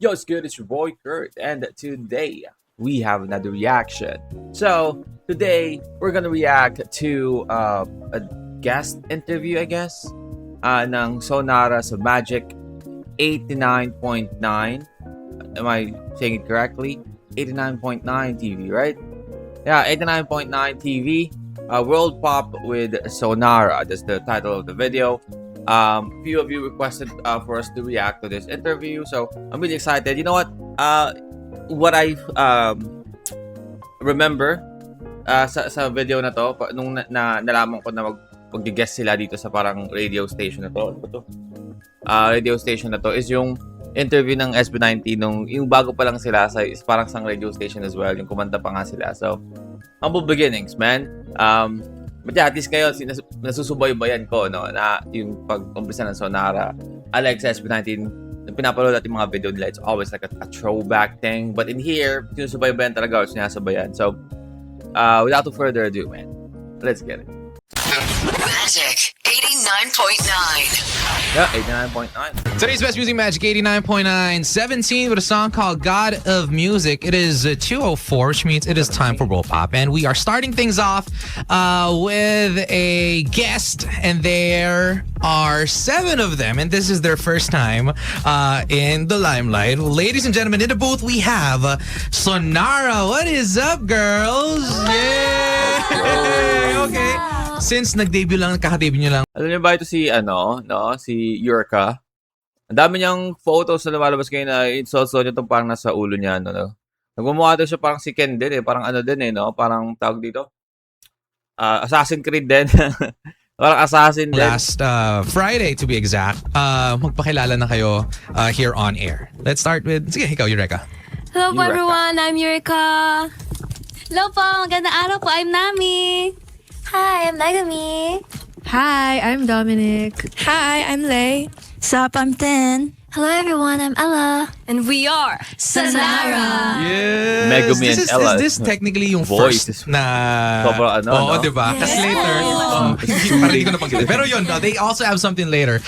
Yo, it's good. It's your boy Kurt, and today we have another reaction. So today we're gonna react to a guest interview, I guess, ng Sonara sa Magic 89.9. Am I saying it correctly? 89.9 TV, right? Yeah, 89.9 TV. World Pop with Sonara. That's the title of the video. Few of you requested for us to react to this interview, so I'm really excited. You know what I remember sa video na to, nung nalaman ko na mag-guest sila dito sa parang radio station na to. Ano to? Radio station na to is yung interview ng SB19 nung yung bago pa lang sila sa parang sang radio station as well, yung kumanta pa nga sila. So humble beginnings, man. But yeah, at least ngayon, nasusubaybayan ko, no, na yung pag-umpisa ng Sonara, Alex SB19, pinapaload natin mga video nila, it's always like a throwback thing. But in here, sinusubaybayan talaga, sinasabayan. So, without further ado, man, let's get it. Magic 89.9. Yeah, 89.9. Today's best music, Magic 89.9. 17 with a song called God of Music. It is 2:04, which means it is time for World Pop. And we are starting things off with a guest, and there are 7 of them. And this is their first time in the limelight. Ladies and gentlemen, in the booth, we have Sonara. What is up, girls? Yay! Okay. Since nag-debut lang, kaka-debut nyo lang. Alam niyo ba ito si Yurka? Ang dami niyang photos na lumalabas ngayon na insulso niya itong parang nasa ulo niya, no? Nagmumukha daw siya parang si Ken din, parang ano din, no? Parang tawag dito. Assassin's Creed din. Parang assassin din. Last Friday, to be exact, magpakilala na kayo here on air. Let's start with, sige, ikaw, Eureka. Hello po Eureka. everyone, I'm Yurika. Hello po, magandang araw po, I'm Nami. Hi, I'm Megami. Hi, I'm Dominic. Hi, I'm Lay. Sup, I'm Tin. Hello, everyone. I'm Ella. And we are Sonara. Yes! Megumi and Ella. Is this technically yung Voice. first na... Sobrang ano, Oo, no? diba? Kasi later, parang hindi ko napanggitin. Pero yun, they also have something later.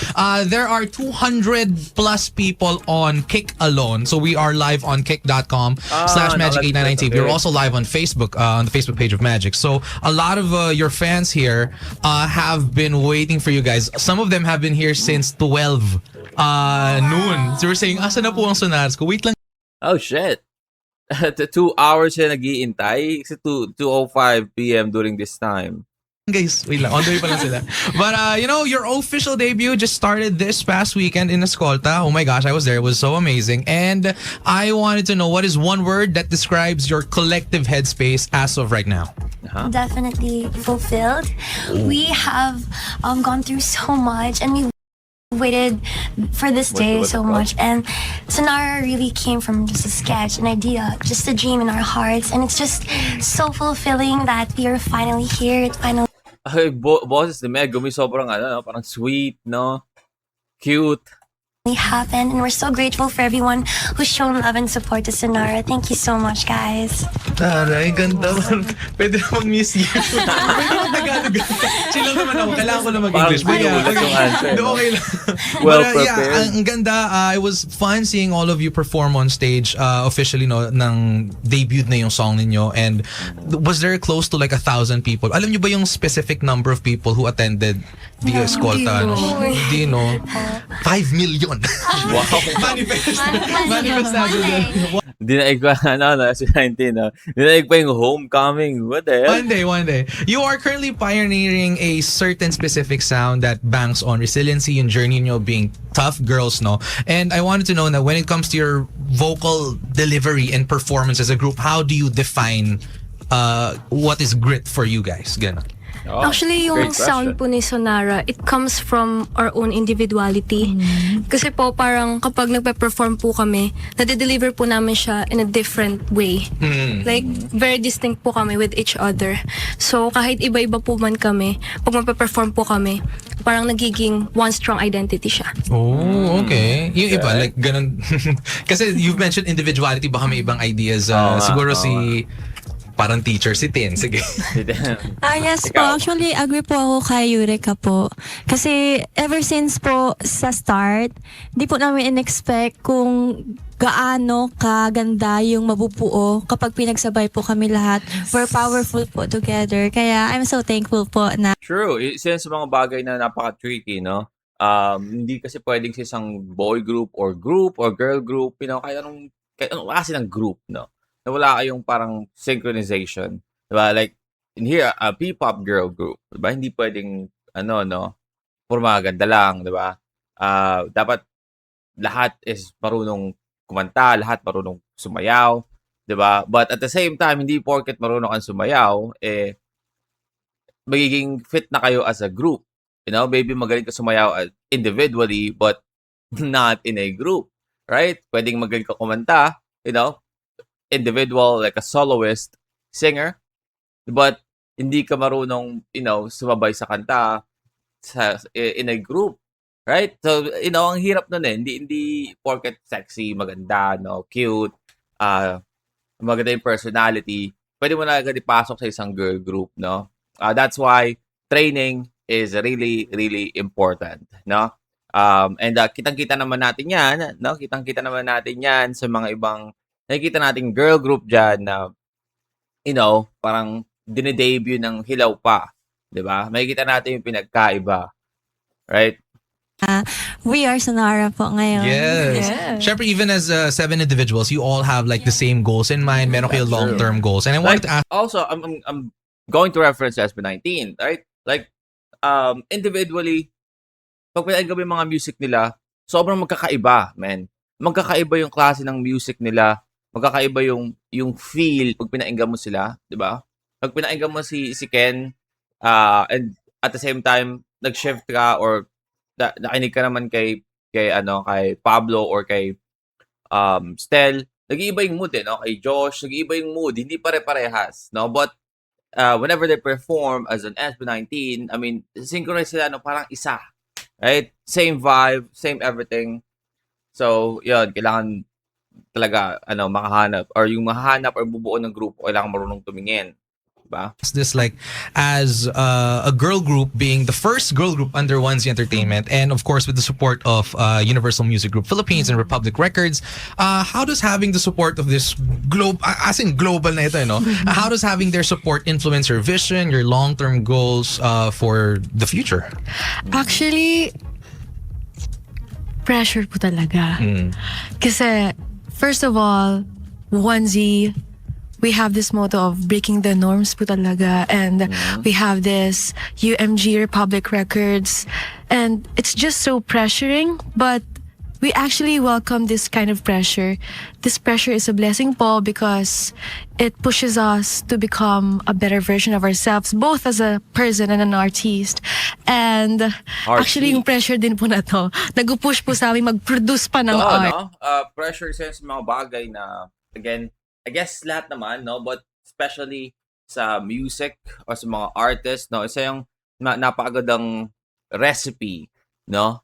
There are 200 plus people on Kick alone. So we are live on kick.com/Magic899TV. okay. We're also live on Facebook, on the Facebook page of Magic. So a lot of your fans here have been waiting for you guys. Some of them have been here since 12 noon. So we're saying, asa na po ang Sonars ko? Wait lang. Oh, shit. 2 hours siya nag-iintay. Kasi 2:05 p.m. during this time. Guys, wait lang. On the way pa lang sila. But, your official debut just started this past weekend in Escolta. Oh my gosh, I was there. It was so amazing. And I wanted to know, what is one word that describes your collective headspace as of right now? Definitely fulfilled. We have gone through so much, and we waited for this day so much. And Sonara really came from just a sketch, an idea, just a dream in our hearts. And it's just so fulfilling that we are finally here. It finally Ay, boses ni Megumi sobrang parang sweet, no? Cute. happened. And we're so grateful for everyone who's shown love and support to Sonara. Thank you so much, guys. Taray, ganda. Pwede na mag-miss you. Pwede na mag-Tagalog. Chill lang naman ako. Kailangan ko na mag-English. Parang nagulat yung answer, no? Okay lang. Well But, prepared. ang ganda. It was fun seeing all of you perform on stage officially, no, nang debut na yung song ninyo. And was there close to like 1,000 people? Alam niyo ba yung specific number of people who attended the Escolta? No? Hindi, no? 5 million. Wow. Manifest. Manifest natin. Dinaig pa, si 19, no? Dinaig pa yung homecoming. What the hell? One day. You are currently pioneering a certain specific sound that banks on resiliency and journey nyo being tough girls, no? And I wanted to know that when it comes to your vocal delivery and performance as a group, how do you define what is grit for you guys? Ganun. Oh, Actually, yung great sound question. po ni Sonara, it comes from our own individuality. Kasi po parang kapag nagpe-perform po kami, nade-deliver po namin siya in a different way. Like, very distinct po kami with each other. So, kahit iba-iba po man kami, pag magpe-perform po kami, parang nagiging one strong identity siya. Oh, okay. Yung iba, like, ganun. Kasi you've mentioned individuality, baka may ibang ideas. Siguro si parang teacher si Tin. Sige. Yes po. Ikaw. Actually, agree po ako kay Eureka po. Kasi ever since po sa start, di po namin in-expect kung gaano kaganda yung mabubuo kapag pinagsabay po kami lahat. We're powerful po together. Kaya I'm so thankful po na True. Isa yan sa mga bagay na napaka-tricky, no? Hindi kasi pwedeng sa isang boy group or girl group, kahit anong klase ng group, no? Na wala kayong parang synchronization. Diba? Like, in here, a P-pop girl group, diba? Hindi pwedeng, puro maganda lang, diba? Dapat lahat is marunong kumanta, lahat marunong sumayaw, diba? But at the same time, hindi porket marunong kang sumayaw, magiging fit na kayo as a group. Maybe magaling ka sumayaw individually, but not in a group. Right? Pwedeng magaling ka kumanta, individual, like a soloist, singer, but hindi ka marunong, sumabay sa kanta in a group. Right? So, ang hirap nun eh. Hindi porket sexy, maganda, cute, maganda yung personality, pwede mo na agad ipasok sa isang girl group, no? That's why training is really, really important, no? And kitang-kita naman natin yan, no? Kitang-kita naman natin yan sa mga ibang, nakikita nating girl group dyan na, parang dinedebut ng hilaw pa, di ba? Makikita natin yung pinagkaiba, right? we are Sonara po ngayon. Yes. Syempre, even as 7 individuals, you all have like the same goals in mind. Meron kayo long-term goals. And I wanted to ask, Also, I'm going to reference SB19, right? Like, individually, pag pinakinggan mo yung mga music nila, sobrang magkakaiba, man. Magkakaiba yung klase ng music nila. Magkakaiba yung feel pag pinakinggan mo sila, di ba? Pag pinakinggan mo si Ken, and at the same time, nag-shift ka or nakinig ka naman kay Pablo or kay Stel, nag-iiba yung mood no? Kay Josh, nag-iiba yung mood. Hindi pare-parehas, no? But whenever they perform as an SB19, I mean, synchronize sila, no? Parang isa. Right? Same vibe, same everything. So, yun, kailangan talaga, makahanap. Or yung mahanap or bubuo ng grupo, kailangan marunong tumingin. Diba? this like as a girl group, being the first girl group under Onesie Entertainment, and of course with the support of Universal Music Group Philippines and Republic Records, how does having the support of this as in global na ito, how does having their support influence your vision, your long-term goals for the future? Actually, pressure po talaga. Kasi, first of all, Onesie, we have this motto of breaking the norms po talaga, and we have this UMG Republic Records, and it's just so pressuring, but we actually welcome this kind of pressure. This pressure is a blessing po because it pushes us to become a better version of ourselves, both as a person and an artist. And actually yung pressure din po na to, nag-push po sa amin mag-produce pa ng art. Pressure sa mga bagay na, again, I guess lahat naman, no? But especially sa music or sa mga artists, no? Isa yung napakagandang recipe, no?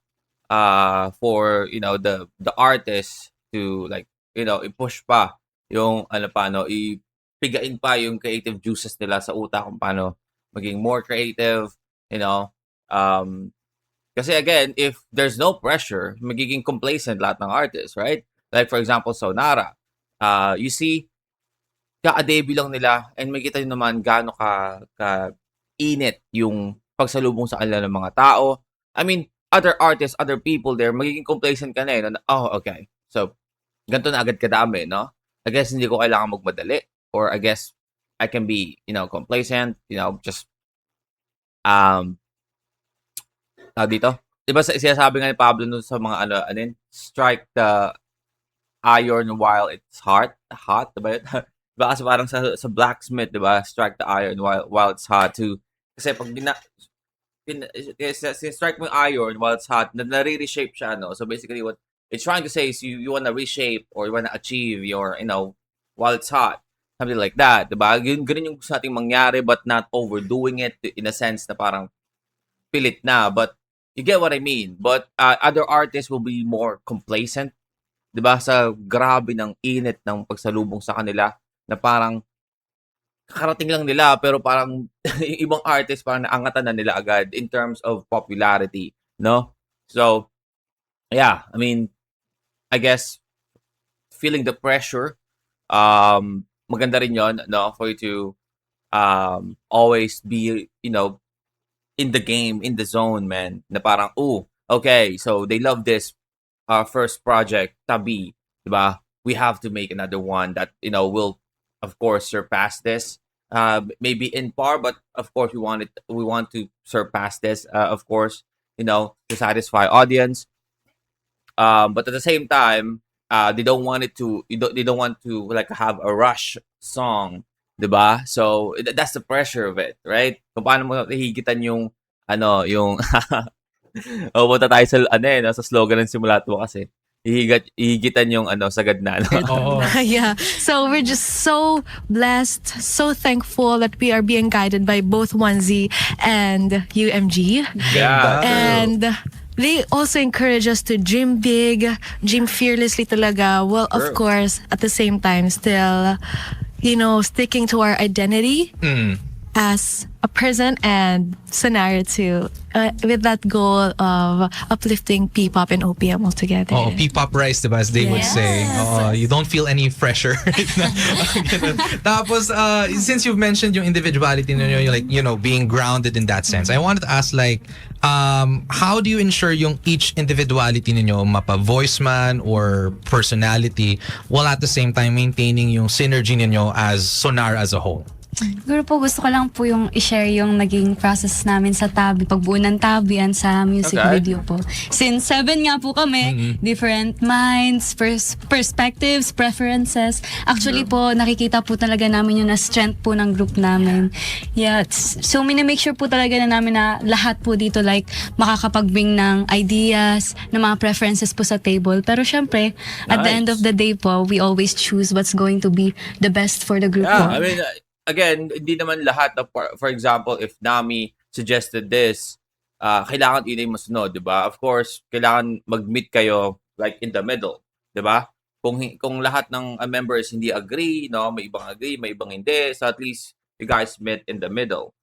For, the artist to like, i-push pa yung, ipigain pa yung creative juices nila sa utak kung paano maging more creative, kasi again, if there's no pressure, magiging complacent lahat ng artists, right? Like for example, Sonara. You see, kaka-debut lang nila and makita nyo naman gaano ka init yung pagsalubong sa kanila ng mga tao. I mean, other artists, other people there, magiging complacent ka na okay. So, ganito na agad kadami, no? I guess hindi ko kailangan magmadali. Or I guess I can be, complacent, just, dito. Diba sinasabi nga ni Pablo sa mga, strike the iron while it's hot, diba yun? Diba kasi parang sa blacksmith, diba? Strike the iron while it's hot too. Kasi pag strike mo yung iron while it's hot, nare-reshape siya, no? So basically what it's trying to say is you want to reshape or you want to achieve your, while it's hot. Something like that, diba? Ganun yung gusto nating mangyari but not overdoing it in a sense na parang pilit na. But you get what I mean. But other artists will be more complacent, diba? Sa grabe ng init ng pagsalubong sa kanila na parang kakarating lang nila pero parang yung ibang artist parang naangatan na nila agad in terms of popularity, no? So, yeah, I mean, I guess feeling the pressure, maganda rin yon, no, for you to always be, in the game, in the zone, man. Na parang, okay, so they love this first project, Tabi, diba? We have to make another one that, will, of course, surpass this. Maybe in par, but of course we want to surpass this, of course, to satisfy audience. But at the same time, they don't want it to, they don't want to like have a rush song, diba? So that's the pressure of it, right? Kung paano mo hihigitan yung yung punta tayo sa sa slogan ng simula to kasi. Hihigitan yung sagad na. Oo. Yeah. So we're just so blessed, so thankful that we are being guided by both 1Z and UMG. Yeah. And they also encourage us to dream big, dream fearlessly talaga. Well, of Sure. course, at the same time, still, sticking to our identity as a person and Sonara too, with that goal of uplifting P-pop and OPM all together. Oh, P-pop rice, diba, as they would say. You don't feel any pressure. Tapos, since you've mentioned yung individuality ninyo, like, being grounded in that sense, I wanted to ask, like, how do you ensure yung each individuality ninyo, mapa-voice man or personality, while at the same time maintaining yung synergy ninyo as Sonara as a whole? Siguro po gusto ko lang po yung i-share yung naging process namin sa Tabi, pagbuo ng Tabi and sa music Okay. video po. Since 7 nga po kami, different minds, perspectives, preferences. Actually po, nakikita po talaga namin yung na-strength po ng group namin. Yeah, so minimake sure po talaga na namin na lahat po dito like makakapag-bring ng ideas, ng mga preferences po sa table. Pero syempre, at the end Nice. of the day po, we always choose what's going to be the best for the group Yeah, po. I mean, again, hindi naman lahat na, for example, if Nami suggested this, kailangan yun yung masunod, di ba? Of course, kailangan mag-meet kayo like in the middle, di ba? Kung lahat ng members hindi agree, no, may ibang agree, may ibang hindi, so at least you guys met in the middle.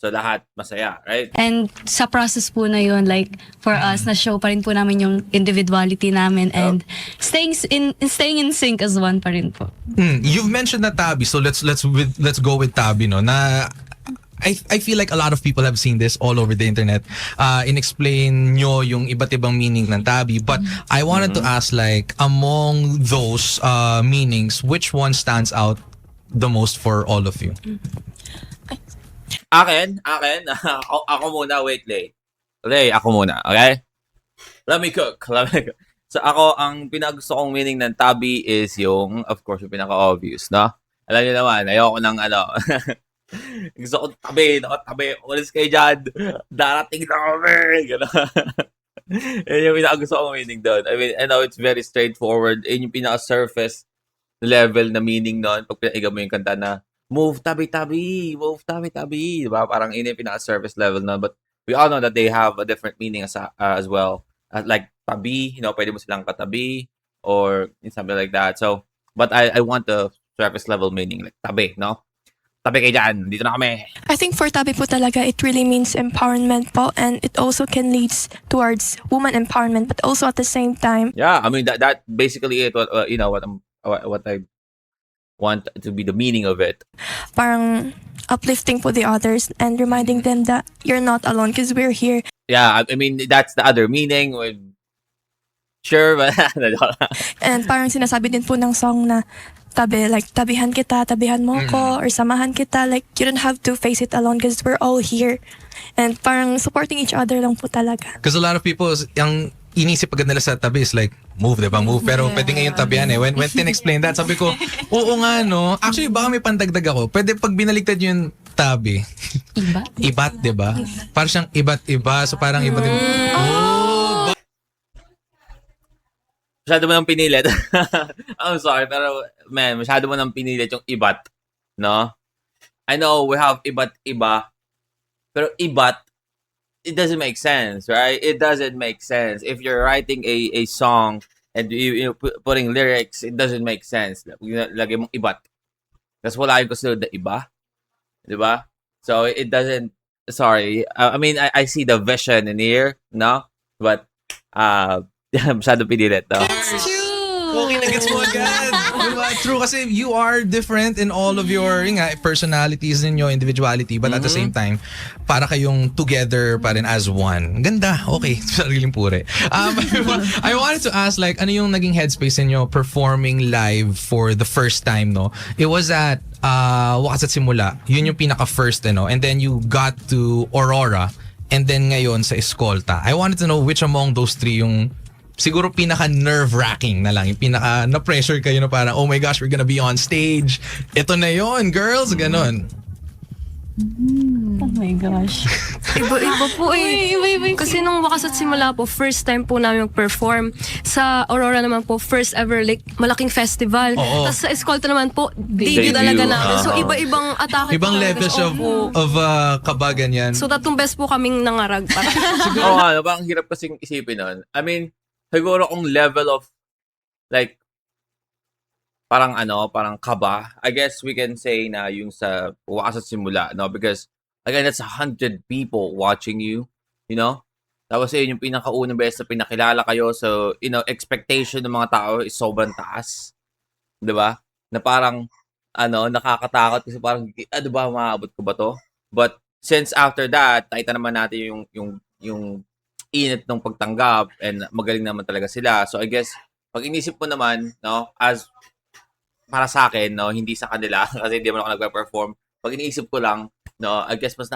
So lahat masaya, right? And sa process po na yun, like, for us, na-show pa rin po namin yung individuality namin and staying in sync as one pa rin po. You've mentioned na Tabi, so let's go with Tabi, no. Na I feel like a lot of people have seen this all over the internet. In-explain nyo yung iba't ibang meaning ng Tabi, but I wanted to ask, like, among those meanings, which one stands out the most for all of you? Akin, ako muna, wait, Lay. Okay, ako muna, okay? Let me cook. So ako, ang pinagusto kong meaning ng Tabi is yung, of course, yung pinaka-obvious, no? Alam niyo naman, ayoko ng gusto ko tabi, ulis kayo dyan, darating na kami, gano'n. Yun yung pinakagusto kong meaning doon. I mean, I know it's very straightforward. Yun yung pinaka-surface level na meaning noon. Pag pinaiga mo yung kanta na, move tabi-tabi, diba? Parang yun yung pinaka-surface level na. But we all know that they have a different meaning as well. Like tabi, pwede mo silang katabi or something like that. So, but I want the surface level meaning, like tabi, no? Tabi kayo dyan, dito na kami. I think for Tabi po talaga, it really means empowerment po, and it also can lead towards woman empowerment, but also at the same time. Yeah, I mean that basically it. What I want to be the meaning of it. Parang uplifting po the others and reminding them that you're not alone because we're here. Yeah, I mean that's the other meaning. Sure, but And parang sinasabi din po ng song na tabi, like tabihan kita, tabihan mo ko, or samahan kita. Like you don't have to face it alone because we're all here. And parang supporting each other lang po talaga. Because a lot of people, yung inisip agad nila sa Tabi is like, move, diba? Move. Pero pwede nga yung tabihan eh. When tin-explain that, sabi ko, oo nga no. Actually, baka may pandagdag ako. Pwede pag binaligtad yung Tabi. Ibat, diba? Parang siyang iba't-iba. So parang iba't-iba. masyado mo nang pinilit. I'm sorry, pero man, masyado mo nang pinilit yung ibat, no? I know we have iba't-iba, pero ibat, it doesn't make sense, right? It doesn't make sense. If you're writing a song and you putting lyrics, it doesn't make sense. Lagay mong ibat. Kasi wala yung kasunod na iba. Diba? So, it doesn't, sorry. I mean, I see the vision in here, no? But, masyado pinilit, no? It's true. Okay na gets mo agad. Diba? True kasi you are different in all of your yun nga, personalities ninyo, individuality, but at the same time, para kayong together pa rin as one. Ganda. Okay. Sariling pure. I wanted to ask like, ano yung naging headspace ninyo performing live for the first time, no? It was at Wakas at Simula. Yun yung pinaka-first, and then you got to Aurora, and then ngayon sa Escolta. I wanted to know which among those three yung siguro pinaka nerve-wracking na lang. Yung pinaka na-pressure kayo na parang, oh my gosh, we're gonna be on stage. Ito na yon, girls. Ganon. Oh my gosh. Iba po eh. Kasi nung Wakas at Simula po, first time po namin mag-perform. Sa Aurora naman po, first ever like malaking festival. Oo. Tapos sa Escolta naman po, debut talaga namin. So iba-ibang atake Ibang po talaga. levels of kabagan yan. So tatlong best po kaming nangarag. Oo nga, ang hirap kasing isipin nun. I mean, siguro kung level of like parang kaba, I guess we can say na yung sa Wakas at Simula, no? Because again, that's 100 people watching you, Tapos yun yung pinakaunang beses na pinakilala kayo. So, expectation ng mga tao is sobrang taas. 'Di ba? Na parang nakakatakot kasi parang ano ba, maabot ko ba to? But since after that, nakita naman natin yung init ng pagtanggap and magaling naman talaga sila. So I guess pag inisip mo naman, no, as para sa akin, no, hindi sa kanila kasi hindi naman ako nagpe-perform. Pag iniisip ko lang, no, I guess mas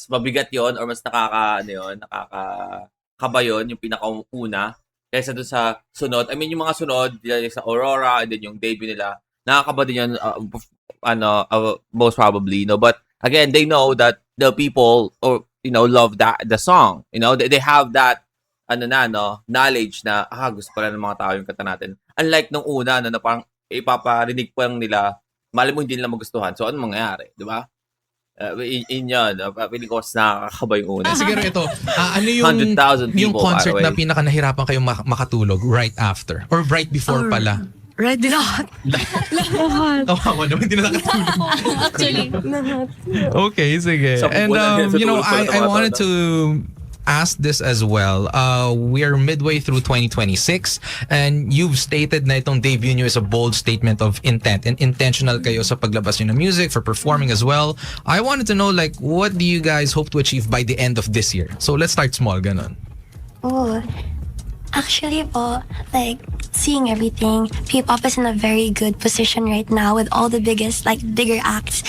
mabigat 'yon or mas nakakakaba 'yon yung pinakauna kaysa doon sa sunod. I mean, yung mga sunod, sa Aurora and then yung debut nila, nakakaba din 'yon most probably, no. But again, they know that the people love the song. They have that knowledge na gusto pala ng mga tao yung kanta natin. Unlike nung una na parang ipaparinig pa lang nila, mali mo hindi nila magustuhan. So ano mangyayari, 'di ba? Feeling ko mas nakakaba yung una. Siguro ito, ano yung 100,000 yung people, concert by the way. na pinaka nahirapan kayong makatulog right after or right before pala? Right this lahat. Kawawa naman, hindi na nakatulog. Actually. Okay, sige. Sa And pupunan, sa tulog pala I wanted tumatanda. to ask this as well. We're midway through 2026 and you've stated na itong debut nyo is a bold statement of intent and intentional kayo sa paglabas nyo ng music, for performing as well. I wanted to know like what do you guys hope to achieve by the end of this year? So let's start small, ganon. Oh, actually po, like, seeing everything, P-pop is in a very good position right now with all the bigger acts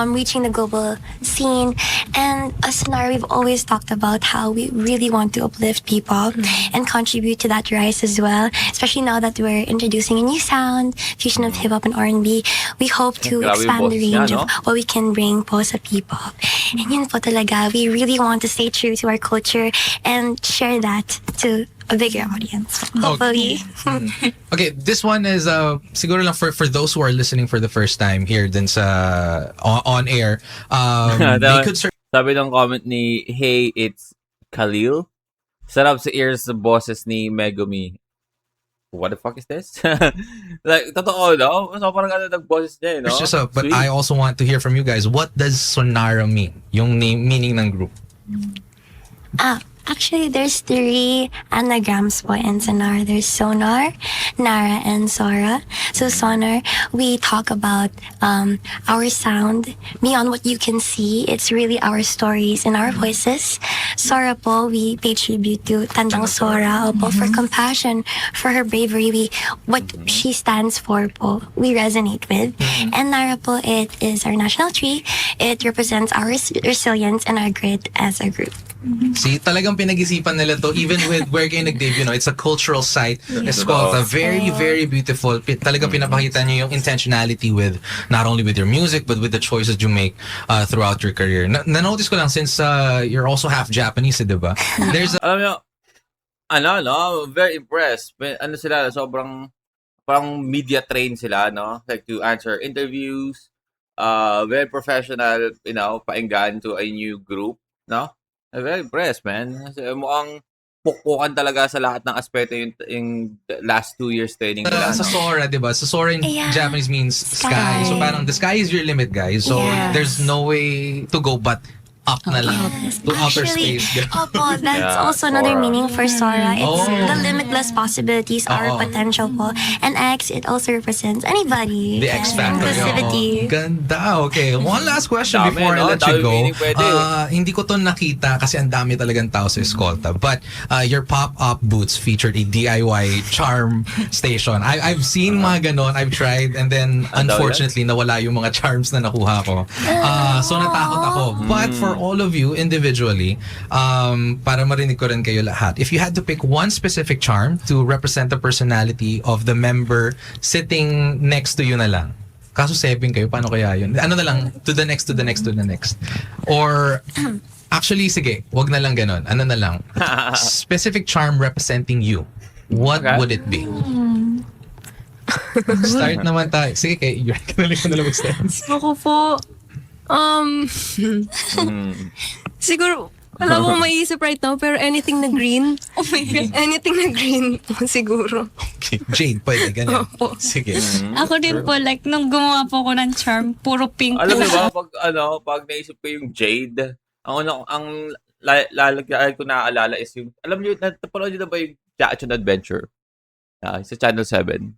reaching the global scene. And as Sonar, we've always talked about how we really want to uplift P-pop and contribute to that rise as well. Especially now that we're introducing a new sound, fusion of hip-hop and R&B. We hope to Grabe yung expand the boses niya, range no? of what we can bring po sa P-pop. And yun po talaga, we really want to stay true to our culture and share that to a bigger audience. Hopefully. Okay, this one is siguro lang for those who are listening for the first time here din sa on air. They could search Sabi ng comment ni Hey, it's Khalil. Sarap sa ears sa boses ni Megumi. What the fuck is this? Like, totoo, no? So, parang nag-boses niya, no? just but Sweet. I also want to hear from you guys. What does Sonara mean? Yung meaning ng group. Actually, there's 3 anagrams po in Sonar. There's Sonar, Nara, and Sora. So Sonar, we talk about our sound beyond what you can see. It's really our stories and our voices. Sora po, we pay tribute to Tandang Sora po for compassion, for her bravery. What she stands for po, we resonate with. And Nara po, it is our national tree. It represents our resilience and our grit as a group. See, talagang pinag-isipan nila to even with where kayo nag-debut, no? It's a cultural site. Escolta, very, very beautiful. Talagang pinapakita niyo yung intentionality with, not only with your music, but with the choices you make throughout your career. Na-notice ko lang since you're also half Japanese, di ba? There's Alam nyo, very impressed. Sila, sobrang parang media trained sila, no? Like to answer interviews, very professional, painggan to a new group, no? I'm very impressed, man. Kasi mukhang pukpukan talaga sa lahat ng aspeto yung last 2 years training nila. sa Sora, di ba? Sa Sora in Yeah. Japanese means sky. So parang the sky is your limit, guys. So Yes. there's no way to go but up na lang. To outer Actually, space. opo, that's Yeah, also another Sora. meaning for Sora. It's Oh. the limitless possibilities, our Oo. potential po. And X, it also represents anybody. The X Factor. Inclusivity. Oo. Ganda. Okay. One last question Dami, before I no? let you Dami go. meaning pwede. Hindi ko to nakita kasi ang dami talagang tao sa Escolta. But your pop-up boots featured a DIY charm station. I've seen mga ganon. I've tried and then unfortunately nawala yung mga charms na nakuha ko. So natakot ako. But for all of you individually, para marinig ko rin kayo lahat, if you had to pick one specific charm to represent the personality of the member sitting next to you na lang, kaso 7 kayo, paano kaya yun? Ano na lang, to the next, to the next, to the next. Or, actually, sige, wag na lang ganon. Ano na lang, specific charm representing you. What Okay. would it be? Start naman tayo. Sige, kay you're gonna na lang mag-stance. Ako po, siguro, wala akong maiisip right now, pero anything na green. Oh my God. Anything na green, siguro. Okay, Jade, pwede, ganyan. Opo. Sige. Ako din po, like, nung gumawa po ako ng charm, puro pink Alam po mo siya. ba, pag naisip ko yung Jade, ang lalagyan ko naaalala is yung, alam niyo, napanood niyo na ba yung Action Adventure? Sa Channel 7.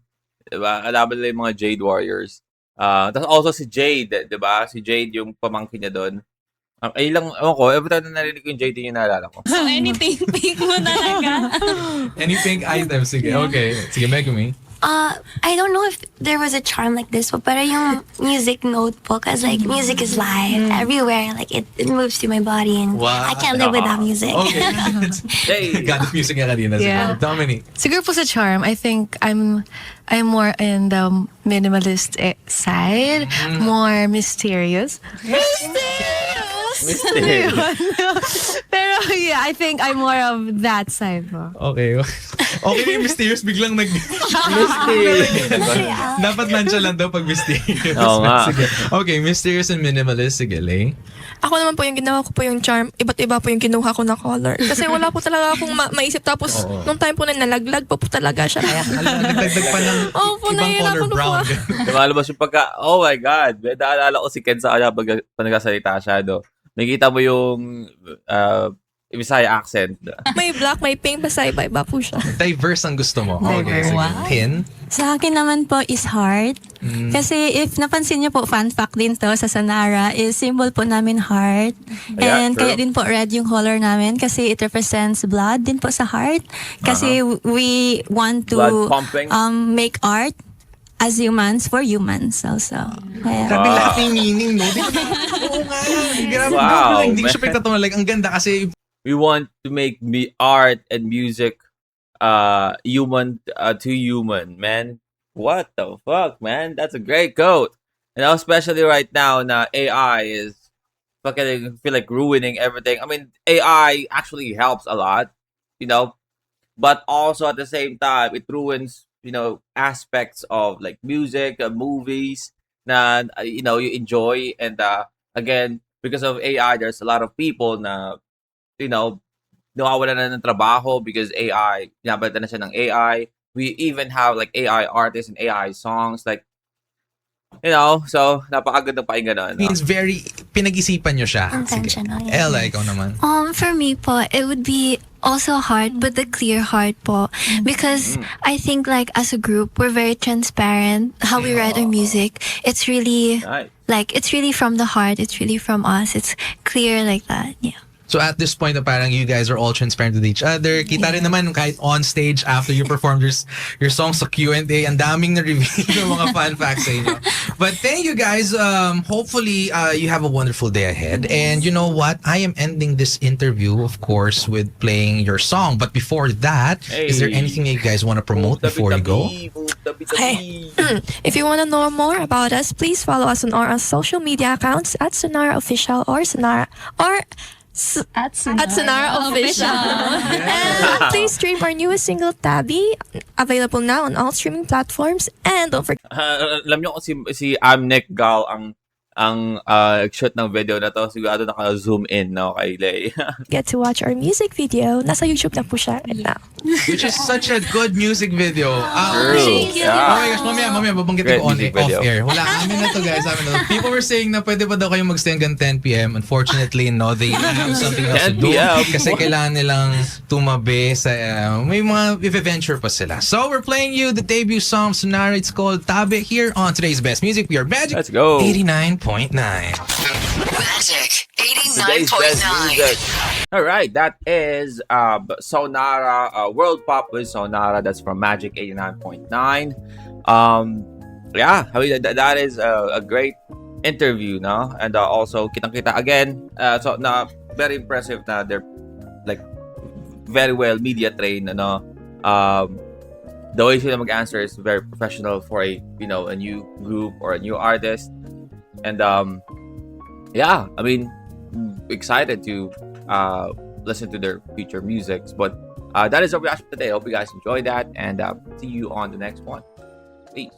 Diba? Alaban nila yung mga Jade Warriors. Tapos also si Jade, diba? Si Jade yung pamangkin niya doon. Ay lang, ako, every time na narinig ko yung Jade, yung naalala ko. So, anything pink mo talaga. Any pink item? Sige, okay. Sige, Megumi. I don't know if there was a charm like this, but para yung music note po, cause like music is live everywhere. Like it moves through my body, and Wow. I can't live without music. Okay. Jade! God of music nga kanina. Yeah. Siguro. Dominic. Siguro po sa charm, I think I'm more in the minimalist side, more mysterious. Mysterious. Pero yeah, I think I'm more of that side po. Okay. Okay na yung mysterious, biglang Dapat nonchalant daw pag mysterious. Oo nga. Sige. Okay, mysterious and minimalist. Sige, Lay. Ako naman po yung ginawa ko po yung charm. Iba't iba po yung kinuha ko na color. Kasi wala po talaga akong maisip. Tapos, Oo. nung time po na nalaglag pa po talaga siya. Kaya, Nagdagdag pa ng Opo, ibang nahihirapan color na po brown. Lumalabas yung oh my God, naalala ko si Ken sa kanya pag nagsasalita siya, no? Nakikita mo yung Visaya accent. may black, may pink, basta iba-iba po siya. Diverse ang gusto mo. Okay, sige. Tin. Sa akin naman po is heart. Kasi if napansin niyo po, fun fact din to sa Sonara, is symbol po namin heart. Yeah, And true. kaya din po red yung color namin kasi it represents blood din po sa heart. Kasi we want to Blood pumping. make art as humans for humans also. Kaya, Grabe lahat ng meaning, no? Oo nga. Grabe. Wow, Hindi ko siya man. pagtatawa. Like, ang ganda kasi We want to make art and music human to human, man. What the fuck, man? That's a great quote. And especially right now, na AI is fucking feel like ruining everything. I mean, AI actually helps a lot, you know, but also at the same time, it ruins, you know, aspects of like music, movies, na you know you enjoy. And again, because of AI, there's a lot of people na you know, nawawala na ng trabaho because AI, pinapalitan na siya ng AI. We even have like AI artists and AI songs, like, you know, so napakagandang pakinggan nun. No? means very, pinag-isipan nyo siya. Sige. Intentional. Yeah. Ella, ikaw naman. For me po, it would be also heart, but the clear heart po. Because I think like as a group, we're very transparent. How we write our music, it's really Nice. like, it's really from the heart. It's really from us. It's clear like that. Yeah. So at this point, parang you guys are all transparent with each other. Kita rin naman kahit on stage after you performed your song sa Q&A, ang daming na-reveal ng mga fun facts sa inyo. But thank you guys. Hopefully, you have a wonderful day ahead. And you know what? I am ending this interview, of course, with playing your song. But before that, is there Hey. anything that you guys want to promote before you go? Hey. If you want to know more about us, please follow us on our social media accounts at Sonara Official or Sonara or At Sonara Official. And please stream our newest single, Tabby, available now on all streaming platforms. And don't forget Alam nyo kung si I'm Nick Gal ang ang shoot ng video na to. Sigurado naka-zoom in, no, kay Lay. Get to watch our music video. Nasa YouTube na po siya right now. Which is such a good music video. True. Oh Yeah. my gosh, mamaya, babanggitin Great ko music video. off-air. Wala, amin na to guys. People were saying na pwede ba daw kayong magstay hanggang 10 p.m. Unfortunately, no, they have something else to 10 do. p.m. Kasi kailangan nilang tumabi sa, may mga venture pa sila. So, we're playing you the debut song, Sonara. It's called Tabe here on today's Best Music. We are Magic Let's go. 89.9. Magic Today's best 89.9. music. All right, that is Sonara, World Pop with Sonara. That's from Magic 89.9. Yeah, I mean that is a great interview, no? And also kitang-kita again. So na very impressive na they're like very well media trained, no? The way sila mag-answer is very professional for a new group or a new artist. And yeah, I mean, excited to listen to their future musics. But that is our reaction today. I hope you guys enjoyed that, and see you on the next one. Peace.